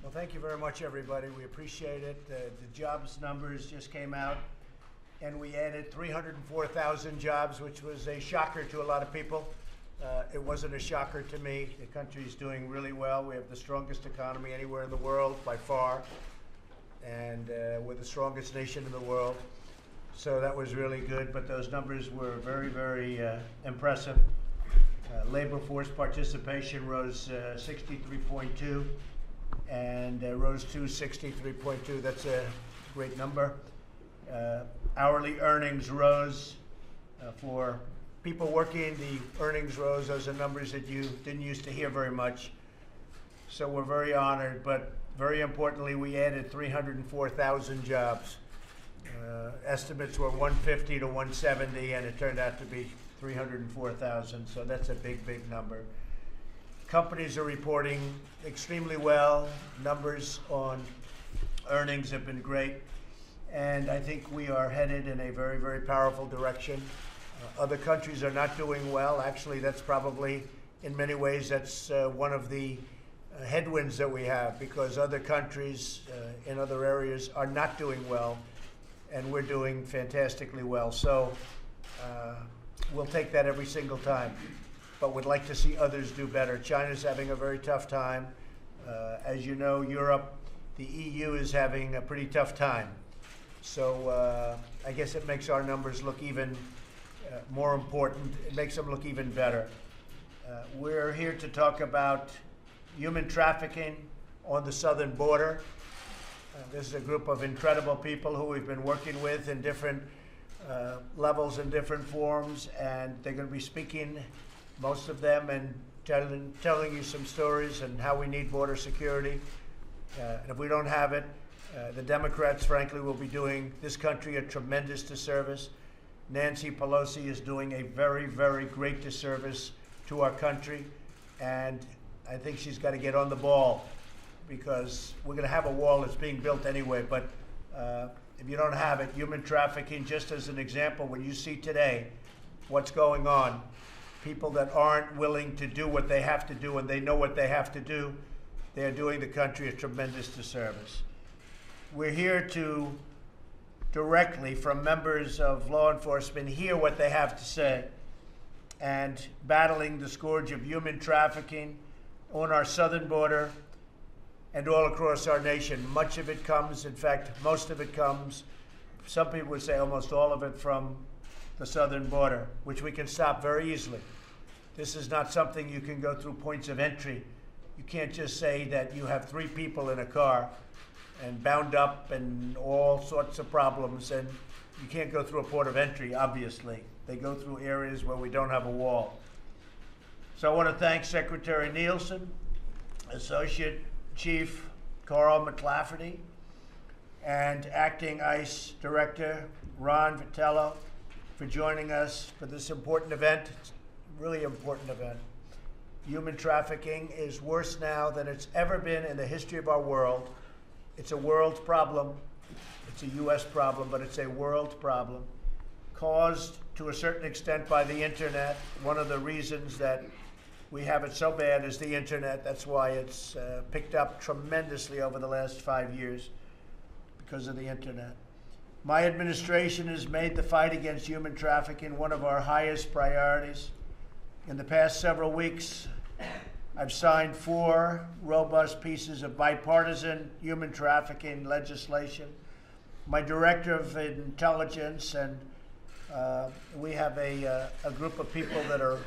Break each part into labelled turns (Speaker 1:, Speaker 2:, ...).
Speaker 1: Well, thank you very much, everybody. We appreciate it. The jobs numbers just came out, and we added 304,000 jobs, which was a shocker to a lot of people. It wasn't a shocker to me. The country is doing really well. We have the strongest economy anywhere in the world by far, and we're the strongest nation in the world. So that was really good, but those numbers were very, very impressive. Labor force participation rose 63.2 and rose to 63.2. That's a great number. Hourly earnings rose for people working. The earnings rose. Those are numbers that you didn't used to hear very much. So we're very honored, but very importantly, we added 304,000 jobs. Estimates were 150 to 170, and it turned out to be 304,000, so that's a big, big number. Companies are reporting extremely well. Numbers on earnings have been great, and I think we are headed in a very, very powerful direction. Other countries are not doing well. Actually, that's probably, in many ways, that's one of the headwinds that we have, because other countries in other areas are not doing well, and we're doing fantastically well. So we'll take that every single time, but would like to see others do better. China's having a very tough time. As you know, Europe, the EU is having a pretty tough time. So I guess it makes our numbers look even more important. It makes them look even better. We're here to talk about human trafficking on the southern border. This is a group of incredible people who we've been working with in different levels and different forms, and they're going to be speaking, most of them, and telling you some stories and how we need border security. And if we don't have it, the Democrats, frankly, will be doing this country a tremendous disservice. Nancy Pelosi is doing a very, very great disservice to our country, and I think she's got to get on the ball, because we're going to have a wall that's being built anyway. But if you don't have it, human trafficking, just as an example, when you see today what's going on, people that aren't willing to do what they have to do, and they know what they have to do, they're doing the country a tremendous disservice. We're here to directly, from members of law enforcement, hear what they have to say, and battling the scourge of human trafficking on our southern border and all across our nation. Much of it comes, in fact, most of it comes, some people would say almost all of it, from the southern border, which we can stop very easily. This is not something you can go through points of entry. You can't just say that you have 3 people in a car and bound up and all sorts of problems, and you can't go through a port of entry, obviously. They go through areas where we don't have a wall. So I want to thank Secretary Nielsen, Associate Chief Carl McLafferty, and Acting ICE Director Ron Vitello for joining us for this important event. It's a really important event. Human trafficking is worse now than it's ever been in the history of our world. It's a world problem. It's a U.S. problem, but it's a world problem, caused to a certain extent by the internet. One of the reasons that we have it so bad is the internet. That's why it's picked up tremendously over the last 5 years, because of the internet. My administration has made the fight against human trafficking one of our highest priorities. In the past several weeks, I've signed 4 robust pieces of bipartisan human trafficking legislation. My director of intelligence, and we have a group of people that are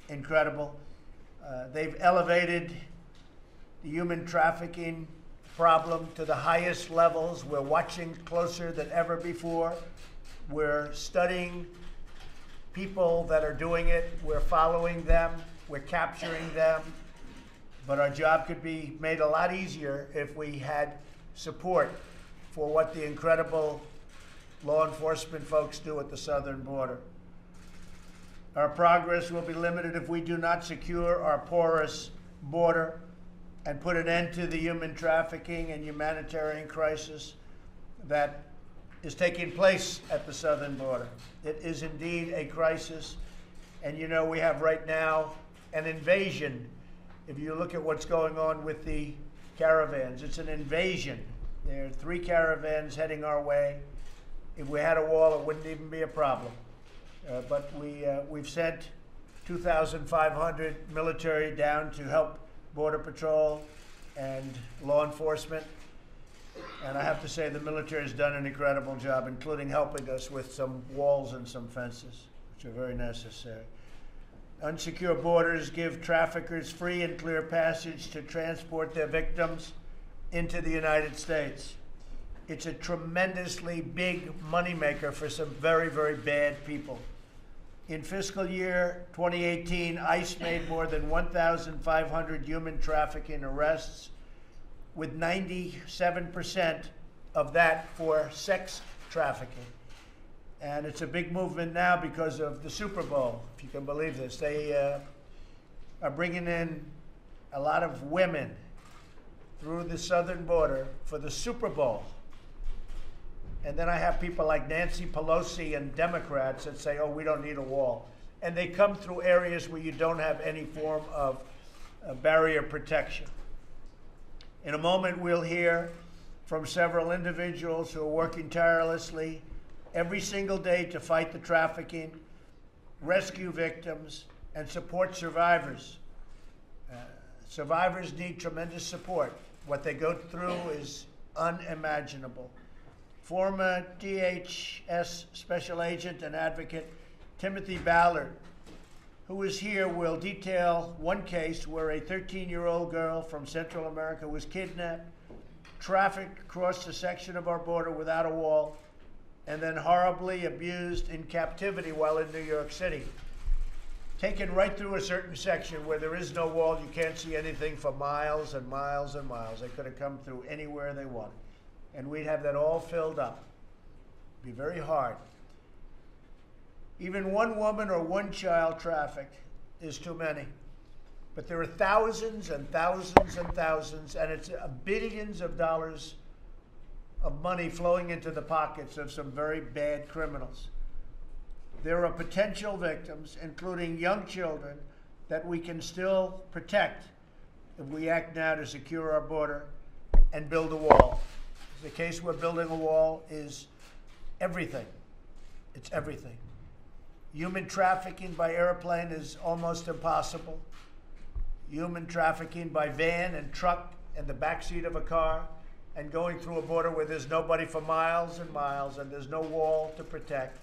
Speaker 1: incredible. They've elevated the human trafficking problem to the highest levels. We're watching closer than ever before. We're studying people that are doing it. We're following them. We're capturing them. But our job could be made a lot easier if we had support for what the incredible law enforcement folks do at the southern border. Our progress will be limited if we do not secure our porous border and put an end to the human trafficking and humanitarian crisis that is taking place at the southern border. It is indeed a crisis, and you know we have right now an invasion. If you look at what's going on with the caravans. It's an invasion. There are 3 caravans heading our way. If we had a wall, it wouldn't even be a problem. But we've sent 2,500 military down to help Border Patrol and law enforcement. And I have to say the military has done an incredible job, including helping us with some walls and some fences, which are very necessary. Unsecure borders give traffickers free and clear passage to transport their victims into the United States. It's a tremendously big moneymaker for some very, very bad people. In fiscal year 2018, ICE made more than 1,500 human trafficking arrests, with 97% of that for sex trafficking. And it's a big movement now because of the Super Bowl, if you can believe this. They are bringing in a lot of women through the southern border for the Super Bowl. And then I have people like Nancy Pelosi and Democrats that say, oh, we don't need a wall. And they come through areas where you don't have any form of barrier protection. In a moment, we'll hear from several individuals who are working tirelessly every single day to fight the trafficking, rescue victims, and support survivors. Survivors need tremendous support. What they go through is unimaginable. Former DHS Special Agent and Advocate Timothy Ballard, who is here, will detail one case where a 13-year-old girl from Central America was kidnapped, trafficked across a section of our border without a wall, and then horribly abused in captivity while in New York City. Taken right through a certain section where there is no wall, you can't see anything for miles and miles and miles. They could have come through anywhere they wanted. And we'd have that all filled up. It'd be very hard. Even one woman or one child trafficked is too many. But there are thousands and thousands and thousands, and it's billions of dollars of money flowing into the pockets of some very bad criminals. There are potential victims, including young children, that we can still protect if we act now to secure our border and build a wall. The case we're building a wall is everything. It's everything. Human trafficking by airplane is almost impossible. Human trafficking by van and truck and the backseat of a car, and going through a border where there's nobody for miles and miles and there's no wall to protect.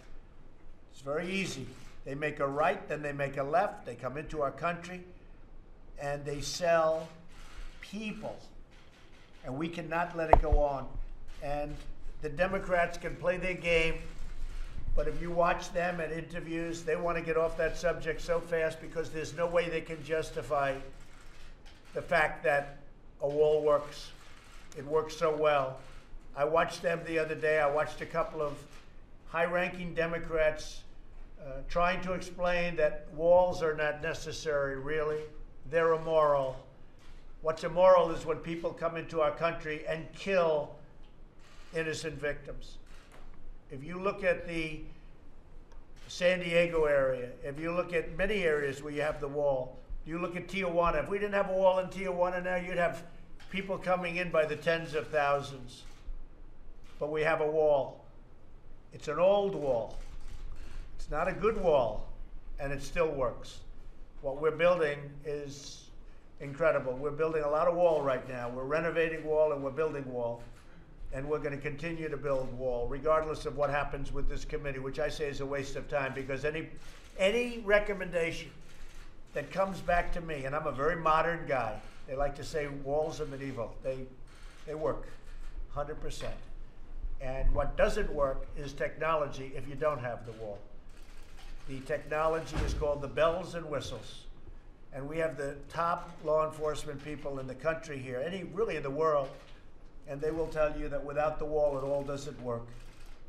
Speaker 1: It's very easy. They make a right, then they make a left, they come into our country, and they sell people. And we cannot let it go on. And the Democrats can play their game, but if you watch them at interviews, they want to get off that subject so fast because there's no way they can justify the fact that a wall works. It works so well. I watched them the other day. I watched a couple of high-ranking Democrats trying to explain that walls are not necessary, really. They're immoral. What's immoral is when people come into our country and kill innocent victims. If you look at the San Diego area, if you look at many areas where you have the wall, you look at Tijuana. If we didn't have a wall in Tijuana now, you'd have people coming in by the tens of thousands. But we have a wall. It's an old wall. It's not a good wall, and it still works. What we're building is incredible. We're building a lot of wall right now. We're renovating wall and we're building wall. And we're going to continue to build wall, regardless of what happens with this committee, which I say is a waste of time, because any recommendation that comes back to me, and I'm a very modern guy, they like to say walls are medieval. They work, 100%. And what doesn't work is technology if you don't have the wall. The technology is called the bells and whistles. And we have the top law enforcement people in the country here, really in the world, and they will tell you that without the wall, it all doesn't work.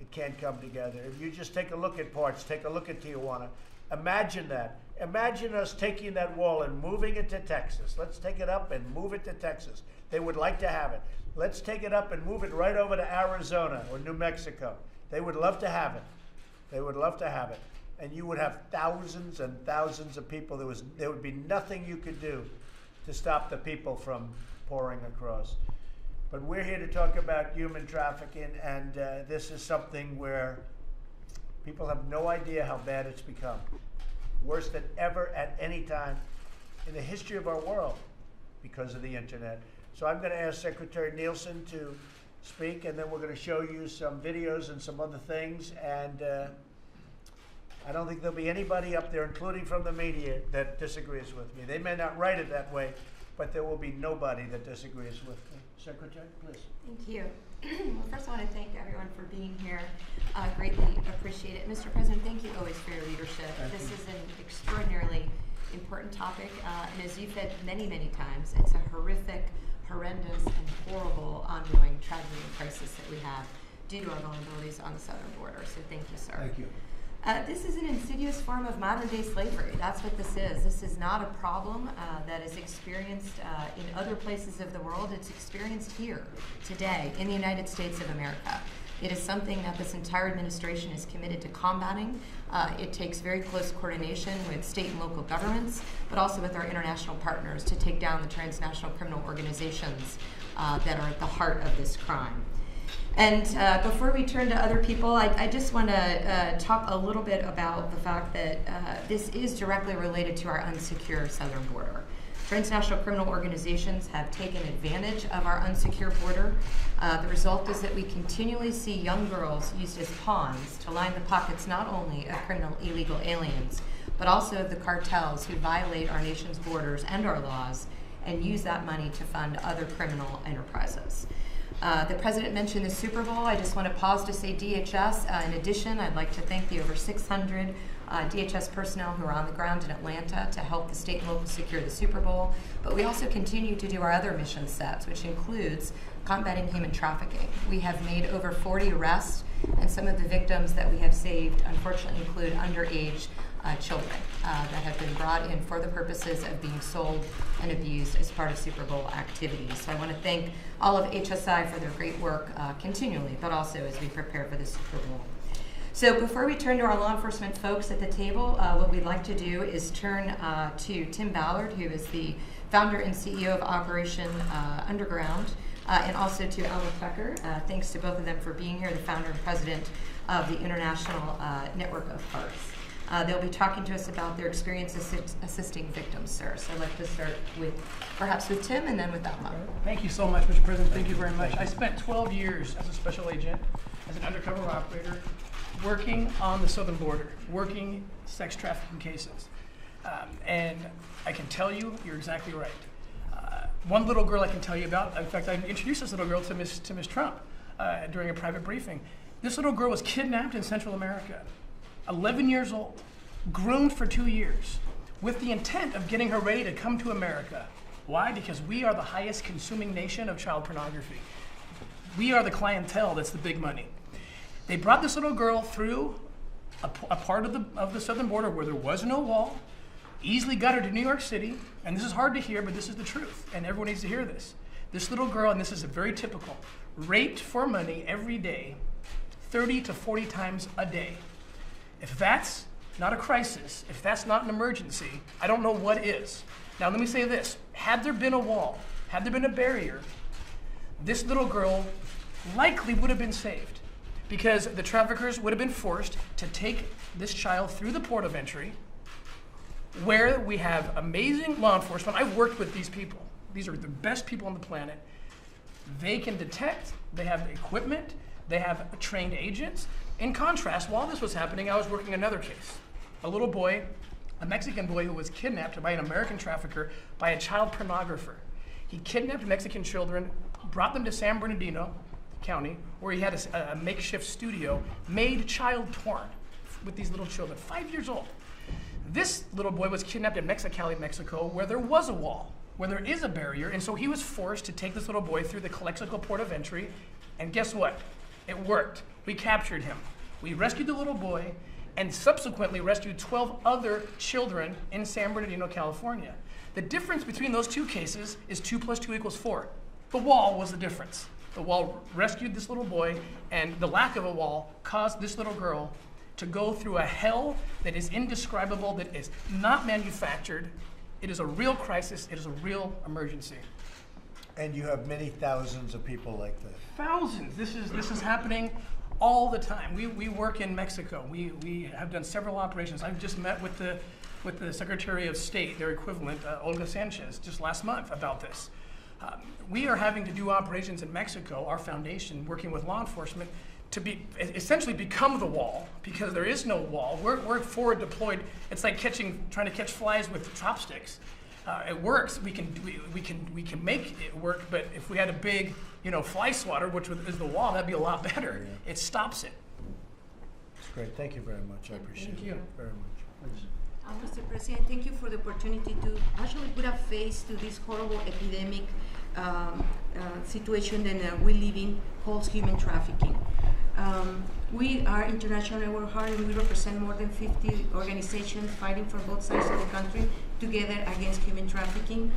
Speaker 1: It can't come together. If you just take a look at parts, take a look at Tijuana, imagine that. Imagine us taking that wall and moving it to Texas. Let's take it up and move it to Texas. They would like to have it. Let's take it up and move it right over to Arizona or New Mexico. They would love to have it. They would love to have it. And you would have thousands and thousands of people. There would be nothing you could do to stop the people from pouring across. But we're here to talk about human trafficking, and this is something where people have no idea how bad it's become. Worse than ever at any time in the history of our world because of the internet. So I'm going to ask Secretary Nielsen to speak, and then we're going to show you some videos and some other things. And I don't think there'll be anybody up there, including from the media, that disagrees with me. They may not write it that way, but there will be nobody that disagrees with me. Secretary, please.
Speaker 2: Thank you. Well, first I want to thank everyone for being here. Greatly appreciate it. Mr. President, thank you always for your leadership. This is an extraordinarily important topic, and as you've said many, many times, it's a horrific, horrendous, and horrible ongoing tragedy and crisis that we have due to our vulnerabilities on the southern border. So thank you, sir.
Speaker 1: Thank you.
Speaker 2: This is an insidious form of modern-day slavery. That's what this is. This is not a problem that is experienced in other places of the world. It's experienced here, today, in the United States of America. It is something that this entire administration is committed to combating. It takes very close coordination with state and local governments, but also with our international partners to take down the transnational criminal organizations that are at the heart of this crime. And before we turn to other people, I just want to talk a little bit about the fact that this is directly related to our unsecure southern border. Transnational criminal organizations have taken advantage of our unsecure border. The result is that we continually see young girls used as pawns to line the pockets not only of criminal illegal aliens, but also of the cartels who violate our nation's borders and our laws and use that money to fund other criminal enterprises. The President mentioned the Super Bowl. I just want to pause to say DHS. In addition, I'd like to thank the over 600 DHS personnel who are on the ground in Atlanta to help the state and local secure the Super Bowl. But we also continue to do our other mission sets, which includes combating human trafficking. We have made over 40 arrests, and some of the victims that we have saved, unfortunately, include underage children that have been brought in for the purposes of being sold and abused as part of Super Bowl activities. So I want to thank all of HSI for their great work continually, but also as we prepare for the Super Bowl. So before we turn to our law enforcement folks at the table, what we'd like to do is turn to Tim Ballard, who is the founder and CEO of Operation Underground, and also to Alma Fecker. Thanks to both of them for being here, the founder and president of the International Network of Hearts. They'll be talking to us about their experience assisting victims, sir. So I'd like to start with, perhaps with Tim and then with Alma.
Speaker 3: Thank you so much, Mr. President. Thank you very much. I spent 12 years as a special agent, as an undercover operator, working on the southern border, working sex trafficking cases. And I can tell you, you're exactly right. One little girl I can tell you about, in fact, I introduced this little girl to Miss Trump during a private briefing. This little girl was kidnapped in Central America, 11 years old, groomed for 2 years, with the intent of getting her ready to come to America. Why? Because we are the highest consuming nation of child pornography. We are the clientele that's the big money. They brought this little girl through a part of the southern border where there was no wall, easily got her to New York City, and this is hard to hear, but this is the truth, and everyone needs to hear this. This little girl, and this is very typical, raped for money every day, 30 to 40 times a day. If that's not a crisis, if that's not an emergency, I don't know what is. Now let me say this, had there been a wall, had there been a barrier, this little girl likely would have been saved because the traffickers would have been forced to take this child through the port of entry where we have amazing law enforcement. I've worked with these people. These are the best people on the planet. They can detect, they have equipment, they have trained agents. In contrast, while this was happening, I was working another case. A little boy, a Mexican boy who was kidnapped by an American trafficker by a child pornographer. He kidnapped Mexican children, brought them to San Bernardino County, where he had a makeshift studio, made child porn with these little children, 5 years old. This little boy was kidnapped in Mexicali, Mexico, where there was a wall, where there is a barrier, and so he was forced to take this little boy through the Calexico port of entry, and guess what? It worked. We captured him. We rescued the little boy, and subsequently rescued 12 other children in San Bernardino, California. The difference between those two cases is 2 + 2 = 4. The wall was the difference. The wall rescued this little boy, and the lack of a wall caused this little girl to go through a hell that is indescribable, that is not manufactured. It is a real crisis. It is a real emergency.
Speaker 1: And you have many thousands of people like this.
Speaker 3: Thousands. This is happening all the time. We work in Mexico. We have done several operations. I've just met with the Secretary of State, their equivalent, Olga Sanchez, just last month about this. We are having to do operations in Mexico, our foundation, working with law enforcement, to essentially become the wall, because there is no wall. We're forward deployed. It's like trying to catch flies with chopsticks. It works. We can make it work. But if we had a big, fly swatter, which is the wall, that'd be a lot better. Yeah. It stops it.
Speaker 1: That's great. Thank you very much. I appreciate it very much. Please.
Speaker 4: Mr. President, thank you for the opportunity to actually put a face to this horrible epidemic situation that we live in, called human trafficking. We are international, we're hard, and we represent more than 50 organizations fighting for both sides of the country together against human trafficking.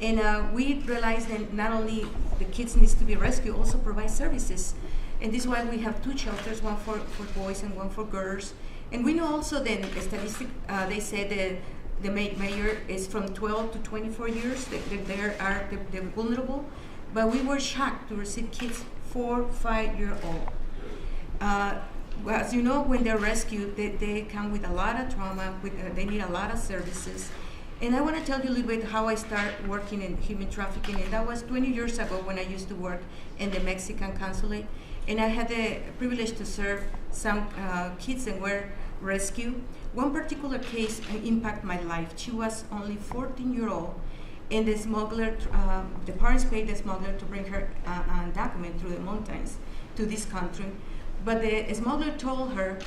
Speaker 4: And we realize that not only the kids needs to be rescued, also provide services. And this is why we have two shelters, one for boys and one for girls. And we know also that the statistic, they said that the mayor is from 12 to 24 years, they're vulnerable. But we were shocked to receive kids 4, 5-year-old. As you know, when they're rescued, they come with a lot of trauma, they need a lot of services. And I want to tell you a little bit how I started working in human trafficking, and that was 20 years ago when I used to work in the Mexican consulate. And I had the privilege to serve some kids that were rescued. One particular case impacted my life. She was only 14-year-old, and the smuggler, the parents paid the smuggler to bring her undocumented through the mountains to this country. But the smuggler told her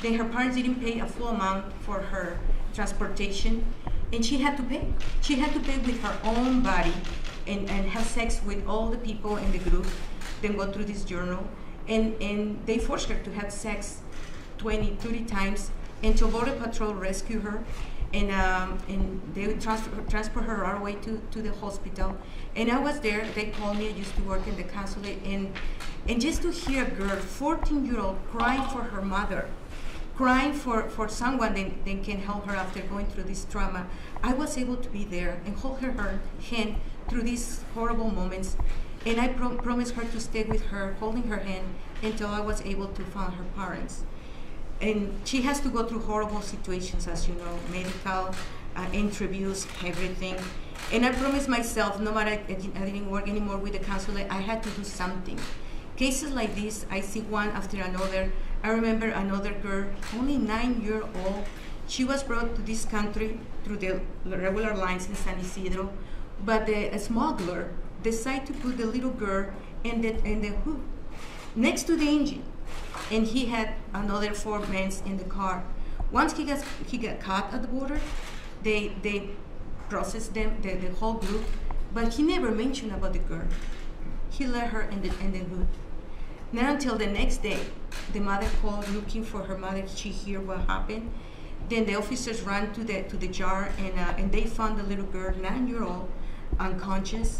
Speaker 4: that her parents didn't pay a full amount for her transportation, and she had to pay. She had to pay with her own body and have sex with all the people in the group, then go through this journal. And they forced her to have sex 20, 30 times until Border Patrol rescued her, and they transport her all the way to the hospital. And I was there. They called me. I used to work in the consulate, and just to hear a girl, 14-year-old, crying for her mother, crying for someone that can help her after going through this trauma, I was able to be there and hold her hand through these horrible moments. And I promised her to stay with her, holding her hand until I was able to find her parents. And she has to go through horrible situations, as you know, medical interviews, everything. And I promised myself, no matter I didn't work anymore with the consulate, I had to do something. Cases like this, I see one after another. I remember another girl, only 9-year-old. She was brought to this country through the regular lines in San Isidro, but the smuggler decided to put the little girl in the hood next to the engine, and he had another 4 men in the car. Once he got caught at the border, they processed them, the whole group, but he never mentioned about the girl. He let her in the hood. Not until the next day, the mother called looking for her mother. She heard what happened. Then the officers ran to the jar, and they found the little girl, 9-year-old, unconscious.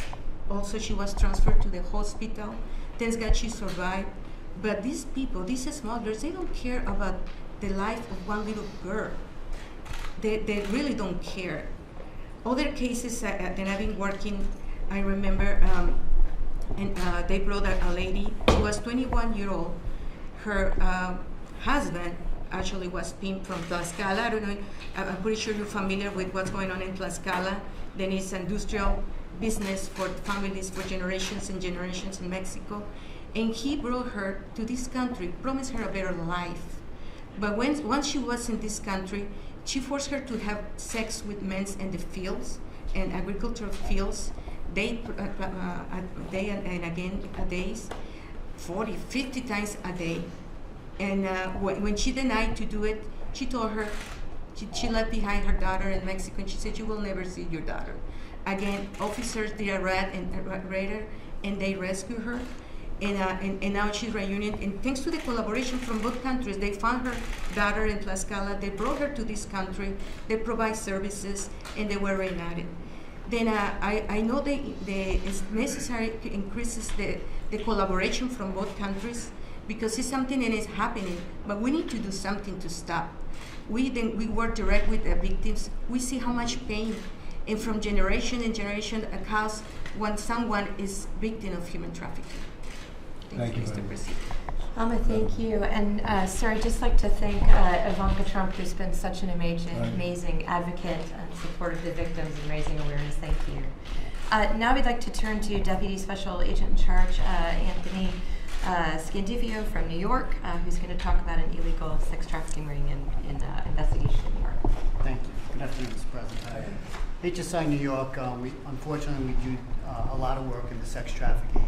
Speaker 4: Also, she was transferred to the hospital. Thank God she survived. But these people, these smugglers, they don't care about the life of one little girl. They really don't care. Other cases that I've been working, I remember, they brought a lady. She was 21-year-old. Her husband actually was pimped from Tlaxcala. I don't know. I'm pretty sure you're familiar with what's going on in Tlaxcala. Then it's industrial business for families for generations and generations in Mexico. And he brought her to this country, promised her a better life. But once she was in this country, she forced her to have sex with men in the fields and agricultural fields. Day and again a days, 40, 50 times a day. And when she denied to do it, she told her, she left behind her daughter in Mexico, and she said, "You will never see your daughter." Again, officers did a raid her, and they rescued her. And now she's reunited. And thanks to the collaboration from both countries, they found her daughter in Tlaxcala. They brought her to this country. They provide services, and they were reunited. Then I know it's necessary to increase the collaboration from both countries, because it's something that is happening, but we need to do something to stop. We work direct with the victims. We see how much pain and from generation and generation across when someone is victim of human trafficking.
Speaker 1: Thank you
Speaker 4: Mr.
Speaker 1: very much.
Speaker 4: President.
Speaker 2: Thank you. And sir, I'd just like to thank Ivanka Trump, who's been such an amazing advocate and support of the victims and raising awareness. Thank you. Now we'd like to turn to Deputy Special Agent in Charge, Anthony Scandivio from New York, who's going to talk about an illegal sex trafficking ring in investigation in New York.
Speaker 5: Thank you. Good afternoon, Mr. President. HSI New York, unfortunately we do a lot of work in the sex trafficking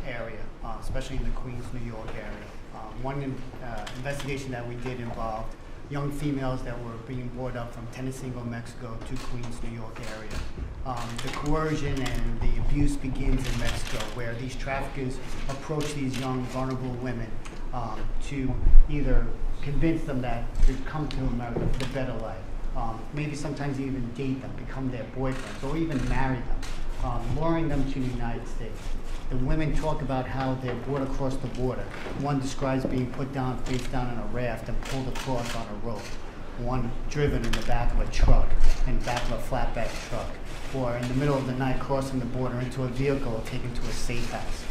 Speaker 5: area, especially in the Queens, New York area. One investigation that we did involved young females that were being brought up from Tenancingo, Mexico to Queens, New York area. The coercion and the abuse begins in Mexico, where these traffickers approach these young, vulnerable women to either convince them that to come to America for the better life, maybe sometimes even date them, become their boyfriends, or even marry them, luring them to the United States. The women talk about how they're brought across the border. One describes being put down, face down in a raft and pulled across on a rope. One driven in the back of a truck, in the back of a flatbed truck. Or in the middle of the night crossing the border into a vehicle or taken to a safe house.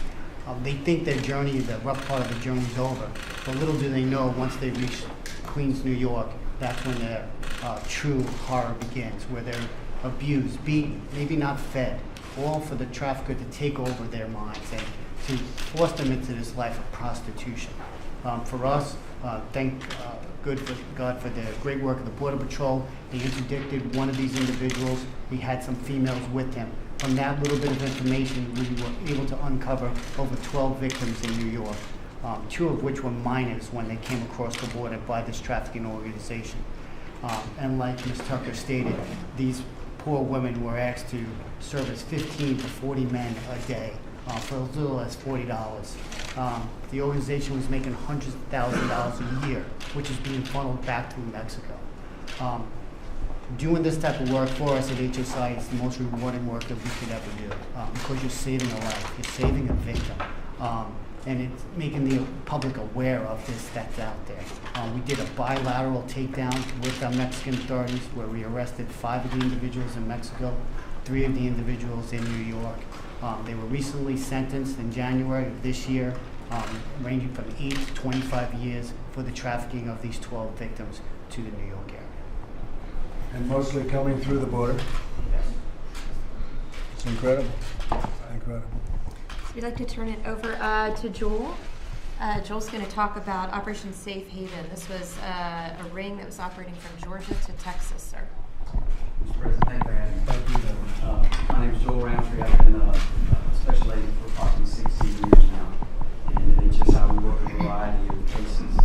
Speaker 5: They think their journey, the rough part of the journey is over, but little do they know once they reach Queens, New York, that's when their true horror begins, where they're abused, beaten, maybe not fed, all for the trafficker to take over their minds and to force them into this life of prostitution. For us, thank God for the great work of the Border Patrol. They interdicted one of these individuals. He had some females with him. From that little bit of information, we were able to uncover over 12 victims in New York, 2 of which were minors when they came across the border by this trafficking organization. And like Ms. Tucker stated, these poor women were asked to service 15 to 40 men a day for as little as $40. The organization was making hundreds of thousands of dollars a year, which is being funneled back through Mexico. Doing this type of work for us at HSI is the most rewarding work that we could ever do, because you're saving a life, you're saving a victim, and it's making the public aware of this that's out there. We did a bilateral takedown with the Mexican authorities where we arrested 5 of the individuals in Mexico, 3 of the individuals in New York. They were recently sentenced in January of this year, ranging from 8 to 25 years for the trafficking of these 12 victims to the New York area.
Speaker 1: And mostly coming through the border.
Speaker 5: Yes.
Speaker 1: It's incredible. Incredible.
Speaker 2: We'd like to turn it over to Joel. Joel's going to talk about Operation Safe Haven. This was a ring that was operating from Georgia to Texas, sir.
Speaker 6: Mr. President, thank you for having me.
Speaker 1: Thank you.
Speaker 6: My name is Joel Roundtree. I've been a special agent for approximately 16 years now. And it's just how we work a variety of cases.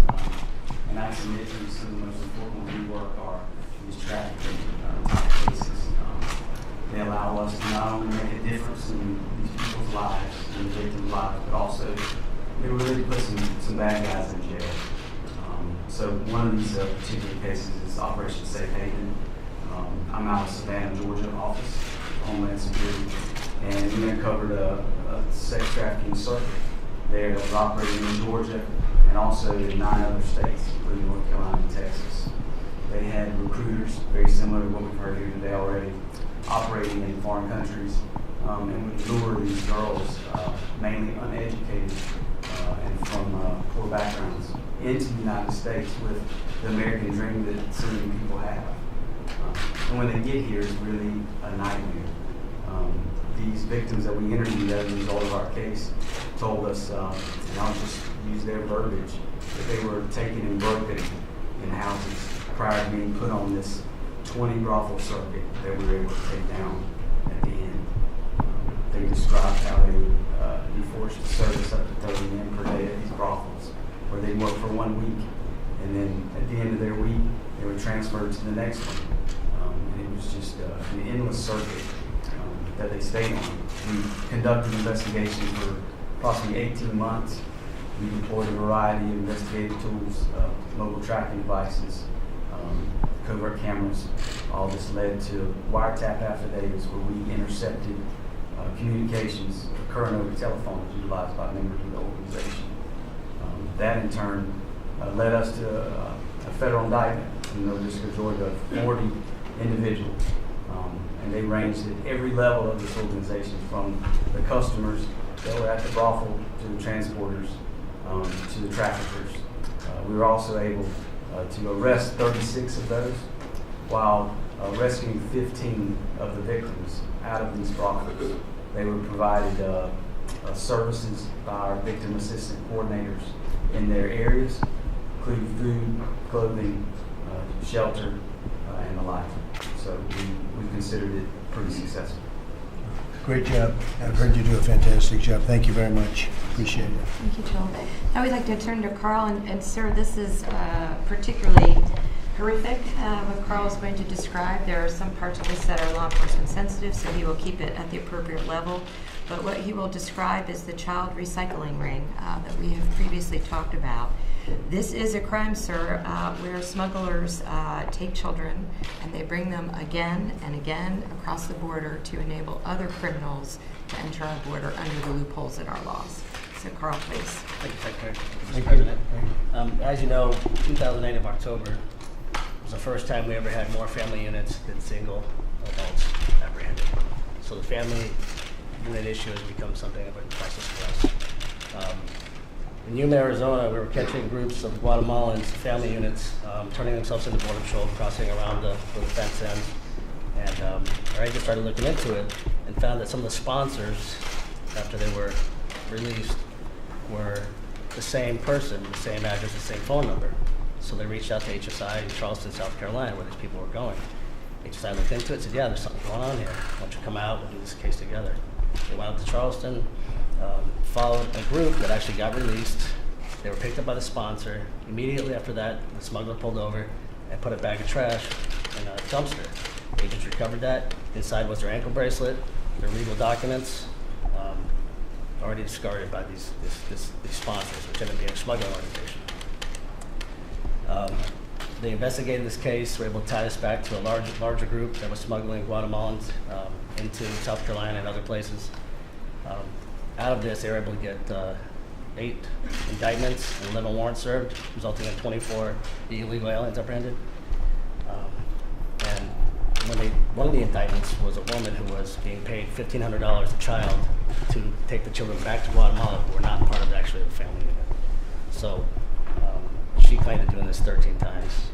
Speaker 6: And I submit to some of the most important we work are these trafficking type cases. They allow us to not only make a difference in these people's lives and the victims' lives, but also they really put some bad guys in jail. So one of these particular cases is Operation Safe Haven. I'm out of Savannah, Georgia office, Homeland Security, and we uncovered a sex trafficking circuit there that was operating in Georgia and also in 9 other states, including North Carolina and Texas. They had recruiters, very similar to what we've heard here today already, operating in foreign countries, and would lure these girls, mainly uneducated and from poor backgrounds, into the United States with the American dream that so many people have. And when they get here, it's really a nightmare. These victims that we interviewed as a result of our case told us, and I'll just use their verbiage, that they were taken and broken in houses prior to being put on this 20 brothel circuit that we were able to take down at the end. They described how they would be forced to service up to 30 men per day at these brothels, where they'd work for 1 week, and then at the end of their week, they were transferred to the next one. And it was just an endless circuit that they stayed on. We conducted investigations for approximately 18 months. We deployed a variety of investigative tools, mobile tracking devices, covert cameras. All this led to wiretap affidavits where we intercepted communications occurring over telephone utilized by members of the organization. That in turn led us to a federal indictment in the District of Georgia of 40 individuals And they ranged at every level of this organization, from the customers that were at the brothel to the transporters to the traffickers. We were also able to arrest 36 of those while rescuing 15 of the victims out of these brothels. They were provided services by our victim assistant coordinators in their areas, including food, clothing, shelter, and the like. So we considered it pretty successful.
Speaker 1: Great job. I've heard you do a fantastic job. Thank you very much. Appreciate it.
Speaker 2: Thank you, Joel. Now we'd like to turn to Carl, and sir, this is particularly horrific, what Carl is going to describe. There are some parts of this that are law enforcement sensitive, so he will keep it at the appropriate level. But what he will describe is the child recycling ring that we have previously talked about. This is a crime, sir, where smugglers take children and they bring them again and again across the border to enable other criminals to enter our border under the loopholes in our laws. So, Carl, please.
Speaker 7: Thank you, Secretary.
Speaker 1: Thank
Speaker 7: Mr.
Speaker 1: you.
Speaker 7: President. As you know, 2008 of October was the first time we ever had more family units than single adults apprehended. So the family unit issue has become something of a crisis for us. In Yuma, Arizona, we were catching groups of Guatemalans, family units, turning themselves into border patrol, crossing around the fence end. And our agent started looking into it and found that some of the sponsors, after they were released, were the same person, the same address, the same phone number. So they reached out to HSI in Charleston, South Carolina, where these people were going. HSI looked into it, said, yeah, there's something going on here. Why don't you come out, we'll do this case together. They went out to Charleston, followed a group that actually got released. They were picked up by the sponsor. Immediately after that, the smuggler pulled over and put a bag of trash in a dumpster. Agents recovered that. Inside was their ankle bracelet, their legal documents, already discarded by these sponsors, which ended up being a smuggling organization. They investigated this case, were able to tie this back to a larger group that was smuggling Guatemalans into South Carolina and other places. Out of this, they were able to get 8 indictments and 11 warrants served, resulting in 24 illegal aliens apprehended. And one of the indictments was a woman who was being paid $1,500 a child to take the children back to Guatemala, who were not part of actually the family unit. So she claimed to doing this 13 times.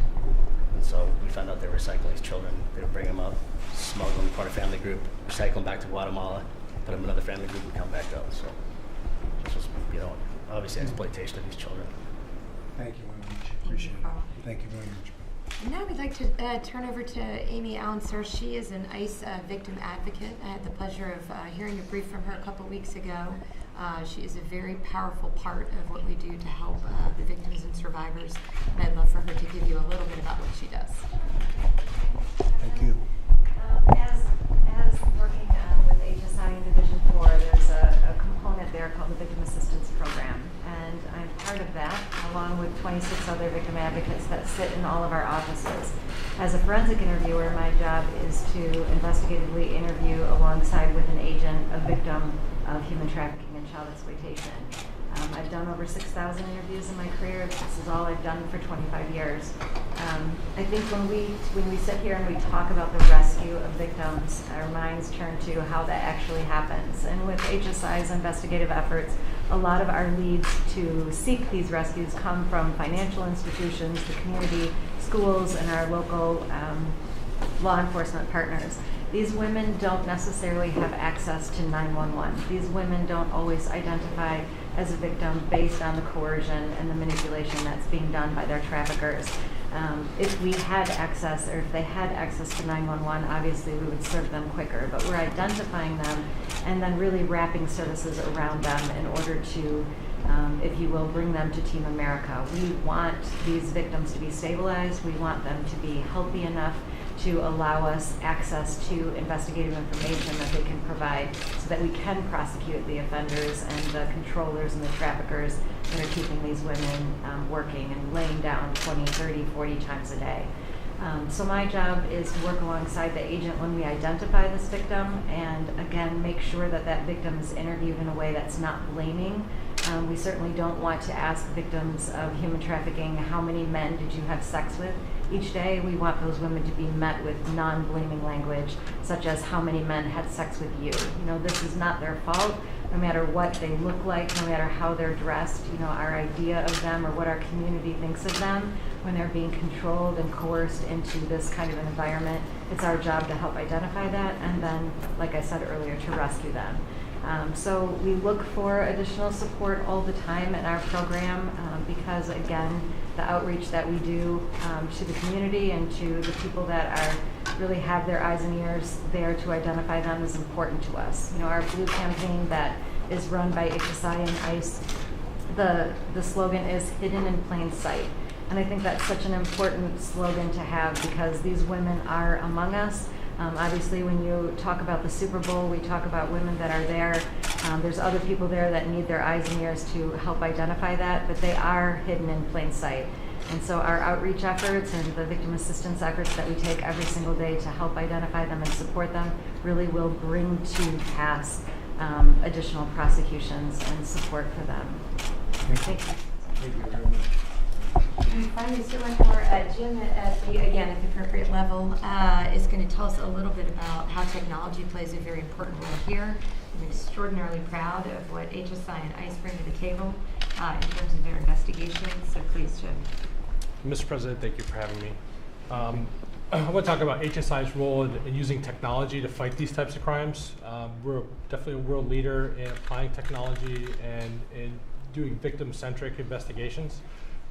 Speaker 7: And so we found out they were recycling these children. They would bring them up, smuggle them part of a family group, recycle them back to Guatemala, put them in another family group and come back out. So this was, obviously exploitation of these children.
Speaker 1: Thank you very much.
Speaker 2: Thank you,
Speaker 1: Appreciate it.
Speaker 2: Carl.
Speaker 1: Thank you very much.
Speaker 2: And now we'd like to turn over to Amy Allen, sir. She is an ICE victim advocate. I had the pleasure of hearing a brief from her a couple weeks ago. She is a very powerful part of what we do to help the victims and survivors. And I'd love for her to give you a little bit about what she does.
Speaker 1: Thank you.
Speaker 8: As working with HSI in Division 4, there's a component there called the Victim Assistance Program. And I'm part of that, along with 26 other victim advocates that sit in all of our offices. As a forensic interviewer, my job is to investigatively interview alongside with an agent a victim of human trafficking and child exploitation. I've done over 6,000 interviews in my career. This is all I've done for 25 years. I think when we sit here and we talk about the rescue of victims, our minds turn to how that actually happens. And with HSI's investigative efforts, a lot of our leads to seek these rescues come from financial institutions, the community, schools, and our local law enforcement partners. These women don't necessarily have access to 911. These women don't always identify as a victim based on the coercion and the manipulation that's being done by their traffickers. If we had access, or if they had access to 911, obviously we would serve them quicker, but we're identifying them and then really wrapping services around them in order to, if you will, bring them to Team America. We want these victims to be stabilized. We want them to be healthy enough to allow us access to investigative information that they can provide so that we can prosecute the offenders and the controllers and the traffickers that are keeping these women working and laying down 20, 30, 40 times a day. So my job is to work alongside the agent when we identify this victim and, again, make sure that that victim is interviewed in a way that's not blaming, We certainly don't want to ask victims of human trafficking, how many men did you have sex with each day? We want those women to be met with non-blaming language, such as how many men had sex with you. You know, this is not their fault, no matter what they look like, no matter how they're dressed, you know, our idea of them or what our community thinks of them when they're being controlled and coerced into this kind of an environment. It's our job to help identify that and then, like I said earlier, to rescue them. So we look for additional support all the time in our program because, again, the outreach that we do to the community and to the people that are really have their eyes and ears there to identify them is important to us. You know, our Blue campaign that is run by HSI and ICE, the slogan is hidden in plain sight. And I think that's such an important slogan to have because these women are among us. Obviously, when you talk about the Super Bowl, we talk about women that are there. There's other people there that need their eyes and ears to help identify that, but they are hidden in plain sight. And so our outreach efforts and the victim assistance efforts that we take every single day to help identify them and support them really will bring to pass additional prosecutions and support for them. Thank you.
Speaker 1: Thank you very much.
Speaker 2: And finally, just one more. Jim, again, at the appropriate level, is going to tell us a little bit about how technology plays a very important role here. I'm extraordinarily proud of what HSI and ICE bring to the table in terms of their investigation. So please, Jim.
Speaker 9: Mr. President, thank you for having me. I want to talk about HSI's role in using technology to fight these types of crimes. We're definitely a world leader in applying technology and in doing victim-centric investigations.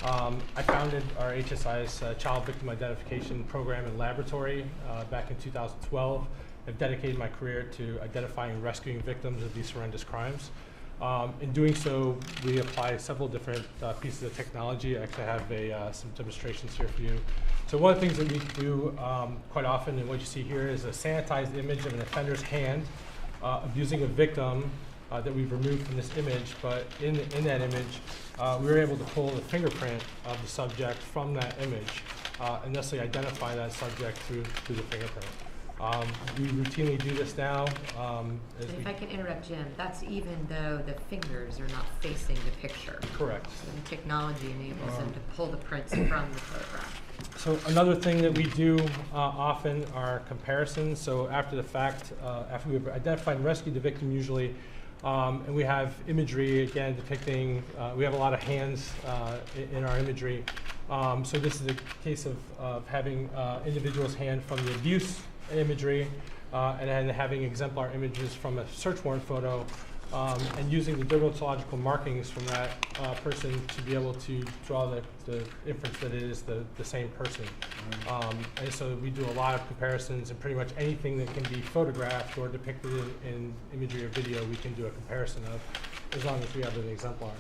Speaker 9: I founded our HSI's Child Victim Identification Program and Laboratory back in 2012. I've dedicated my career to identifying and rescuing victims of these horrendous crimes. In doing so, we apply several different pieces of technology. I actually have some demonstrations here for you. So one of the things that we do quite often, and what you see here, is a sanitized image of an offender's hand abusing a victim that we've removed from this image, but in that image, we were able to pull the fingerprint of the subject from that image and thusly identify that subject through the fingerprint. We routinely do this now.
Speaker 2: And if I can interrupt, Jim, that's even though the fingers are not facing the picture.
Speaker 9: Correct.
Speaker 2: So the technology enables them to pull the prints from the photograph.
Speaker 9: So another thing that we do often are comparisons. So after the fact, after we've identified and rescued the victim usually, and we have imagery, again, depicting, we have a lot of hands in our imagery. So this is a case of having individual's hand from the abuse imagery and then having exemplar images from a search warrant photo and using the dermatological markings from that person to be able to draw the inference that it is the same person. And so we do a lot of comparisons, and pretty much anything that can be photographed or depicted in imagery or video, we can do a comparison of, as long as we have an exemplar.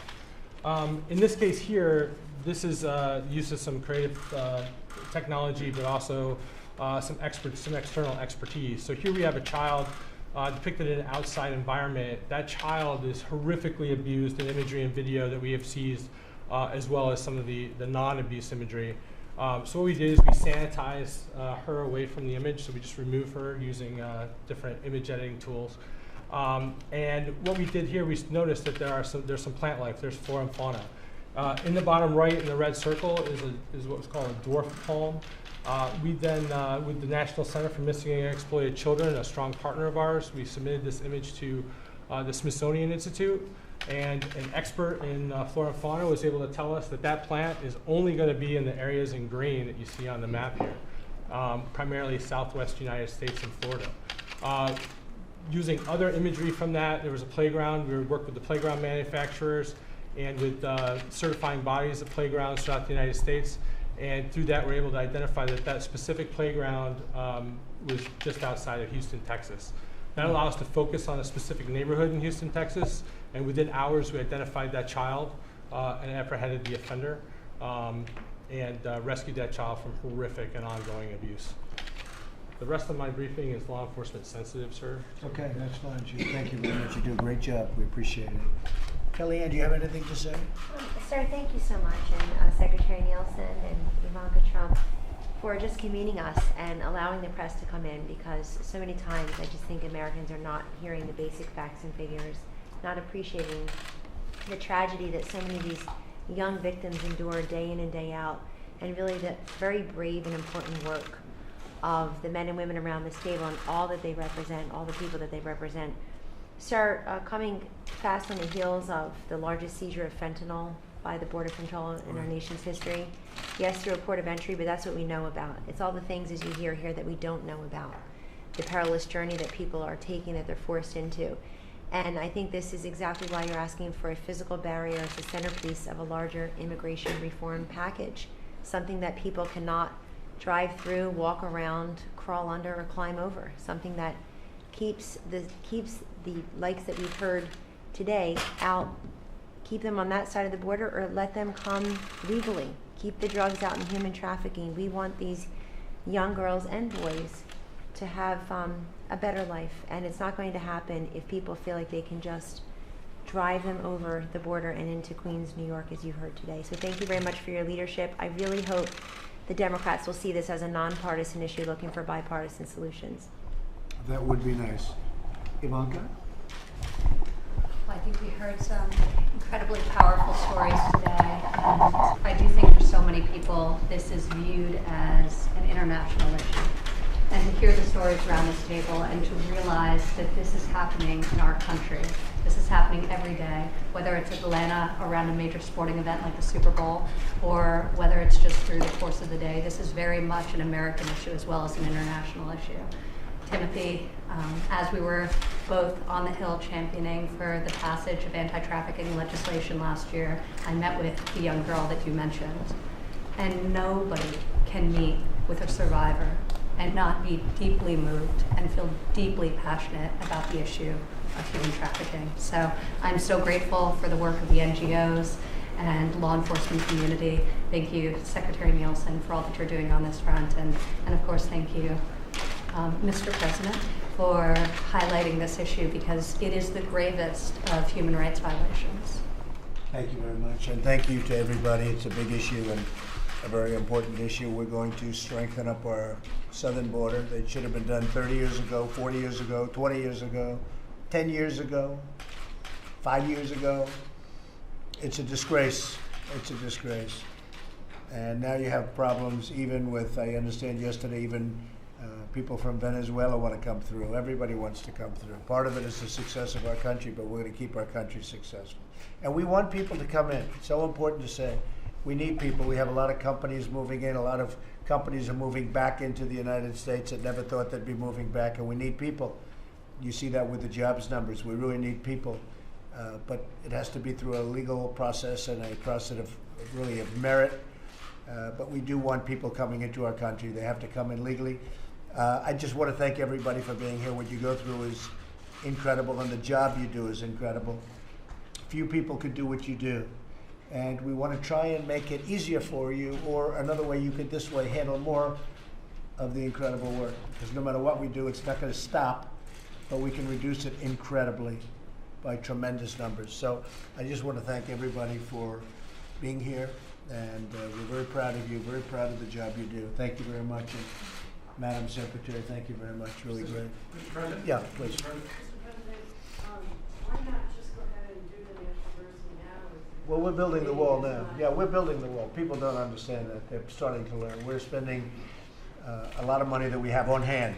Speaker 9: In this case here, this is use of some creative technology, but also some external expertise. So here we have a child depicted in an outside environment. That child is horrifically abused in imagery and video that we have seized, as well as some of the non-abuse imagery. So what we did is we sanitized her away from the image, so we just remove her using different image editing tools. And what we did here, we noticed that there's some plant life, there's flora and fauna. In the bottom right, in the red circle, is what was called a dwarf palm. We then, with the National Center for Missing and Exploited Children, a strong partner of ours, we submitted this image to the Smithsonian Institute, and an expert in flora and fauna was able to tell us that that plant is only going to be in the areas in green that you see on the map here, primarily Southwest United States and Florida. Using other imagery from that, there was a playground. We worked with the playground manufacturers and with certifying bodies of playgrounds throughout the United States. And through that, we're able to identify that that specific playground was just outside of Houston, Texas. That allowed us to focus on a specific neighborhood in Houston, Texas. And within hours, we identified that child and apprehended the offender and rescued that child from horrific and ongoing abuse. The rest of my briefing is law enforcement sensitive, sir.
Speaker 1: Okay, that's fine, Chief. Thank you very much. You do a great job. We appreciate it. Kellyanne, do you have anything to say?
Speaker 10: Sir, thank you so much, and Secretary Nielsen and Ivanka Trump for just convening us and allowing the press to come in, because so many times I just think Americans are not hearing the basic facts and figures, not appreciating the tragedy that so many of these young victims endure day in and day out, and really the very brave and important work of the men and women around this table and all that they represent, all the people that they represent. Sir, coming fast on the heels of the largest seizure of fentanyl by the Border Control in our nation's history. Yes, through a port of entry, but that's what we know about. It's all the things, as you hear here, that we don't know about. The perilous journey that people are taking, that they're forced into. And I think this is exactly why you're asking for a physical barrier as the centerpiece of a larger immigration reform package. Something that people cannot drive through, walk around, crawl under, or climb over. Something that keeps the likes that we've heard today out, keep them on that side of the border, or let them come legally. Keep the drugs out in human trafficking. We want these young girls and boys to have a better life, and it's not going to happen if people feel like they can just drive them over the border and into Queens, New York, as you heard today. So thank you very much for your leadership. I really hope the Democrats will see this as a nonpartisan issue, looking for bipartisan solutions.
Speaker 1: That would be nice. Ivanka?
Speaker 11: Well, I think we heard some incredibly powerful stories today, and I do think for so many people this is viewed as an international issue. And to hear the stories around this table and to realize that this is happening in our country. This is happening every day, whether it's Atlanta around a major sporting event like the Super Bowl, or whether it's just through the course of the day. This is very much an American issue as well as an international issue. Timothy, as we were both on the Hill championing for the passage of anti-trafficking legislation last year, I met with the young girl that you mentioned. And nobody can meet with a survivor and not be deeply moved and feel deeply passionate about the issue of human trafficking. So I'm so grateful for the work of the NGOs and law enforcement community. Thank you, Secretary Nielsen, for all that you're doing on this front. And of course, thank you, Mr. President, for highlighting this issue, because it is the gravest of human rights violations.
Speaker 1: Thank you very much, and thank you to everybody. It's a big issue and a very important issue. We're going to strengthen up our southern border. It should have been done 30 years ago, 40 years ago, 20 years ago, 10 years ago, 5 years ago. It's a disgrace. It's a disgrace. And now you have problems even with, I understand yesterday, even people from Venezuela want to come through. Everybody wants to come through. Part of it is the success of our country, but we're going to keep our country successful. And we want people to come in. It's so important to say. We need people. We have a lot of companies moving in. A lot of companies are moving back into the United States that never thought they'd be moving back, and we need people. You see that with the jobs numbers. We really need people. But it has to be through a legal process and a process of really of merit. But we do want people coming into our country. They have to come in legally. I just want to thank everybody for being here. What you go through is incredible, and the job you do is incredible. Few people could do what you do. And we want to try and make it easier for you, or another way you could this way handle more of the incredible work. Because no matter what we do, it's not going to stop, but we can reduce it incredibly by tremendous numbers. So I just want to thank everybody for being here, and we're very proud of you, very proud of the job you do. Thank you very much. And Madam Secretary, thank you very much. Really great.
Speaker 3: Mr. President?
Speaker 1: Yeah, please.
Speaker 3: Mr. President?
Speaker 12: Why not just go ahead and do the national diversity now?
Speaker 1: Well, we're building the wall now. Yeah, we're building the wall. People don't understand that. They're starting to learn. We're spending a lot of money that we have on hand.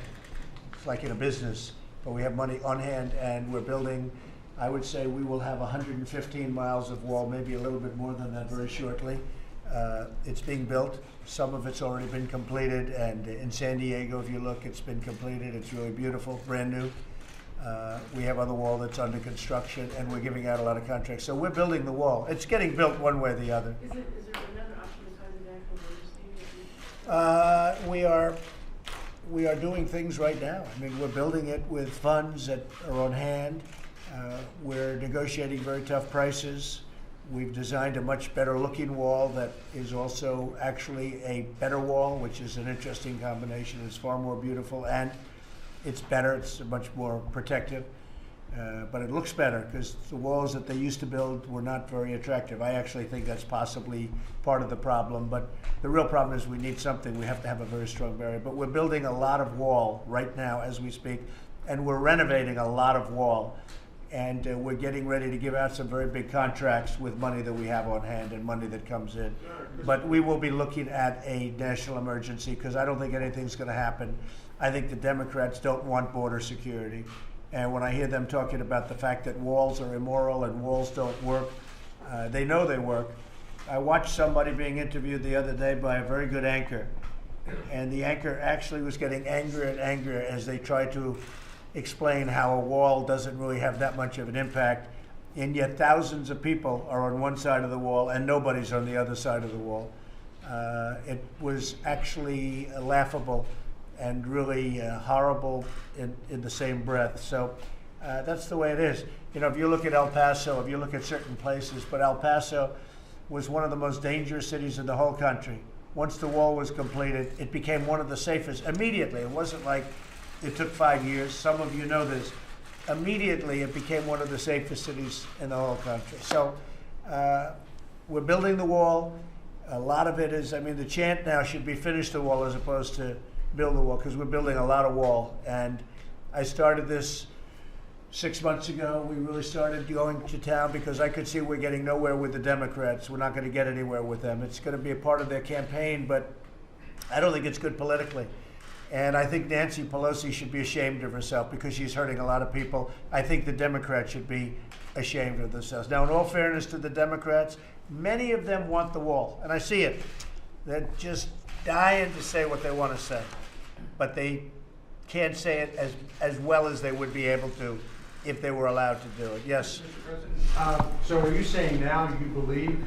Speaker 1: It's like in a business, but we have money on hand, and we're building. I would say we will have 115 miles of wall, maybe a little bit more than that very shortly. It's being built. Some of it's already been completed, and in San Diego, if you look, it's been completed. It's really beautiful, brand new. We have other wall that's under construction, and we're giving out a lot of contracts. So we're building the wall. It's getting built one way or the other.
Speaker 12: Is there another option besides the national diversity?
Speaker 1: We are doing things right now. I mean, we're building it with funds that are on hand. We're negotiating very tough prices. We've designed a much better looking wall that is also actually a better wall, which is an interesting combination. It's far more beautiful, and it's better. It's much more protective, but it looks better because the walls that they used to build were not very attractive. I actually think that's possibly part of the problem, but the real problem is we need something. We have to have a very strong barrier, but we're building a lot of wall right now as we speak, and we're renovating a lot of wall. And we're getting ready to give out some very big contracts with money that we have on hand and money that comes in. But we will be looking at a national emergency because I don't think anything's going to happen. I think the Democrats don't want border security. And when I hear them talking about the fact that walls are immoral and walls don't work, they know they work. I watched somebody being interviewed the other day by a very good anchor. And the anchor actually was getting angrier and angrier as they tried to explain how a wall doesn't really have that much of an impact, and yet thousands of people are on one side of the wall and nobody's on the other side of the wall. It was actually laughable and really horrible in the same breath. So that's the way it is. You know, if you look at El Paso, if you look at certain places, but El Paso was one of the most dangerous cities in the whole country. Once the wall was completed, it became one of the safest immediately. It wasn't like it took 5 years. Some of you know this. Immediately, it became one of the safest cities in the whole country. So we're building the wall. A lot of it is, I mean, the chant now should be finish the wall as opposed to build the wall, because we're building a lot of wall. And I started this 6 months ago. We really started going to town because I could see we're getting nowhere with the Democrats. We're not going to get anywhere with them. It's going to be a part of their campaign, but I don't think it's good politically. And I think Nancy Pelosi should be ashamed of herself because she's hurting a lot of people. I think the Democrats should be ashamed of themselves. Now, in all fairness to the Democrats, many of them want the wall, and I see it. They're just dying to say what they want to say, but they can't say it as well as they would be able to if they were allowed to do it. Yes?
Speaker 13: Mr. President, so are you saying now you believe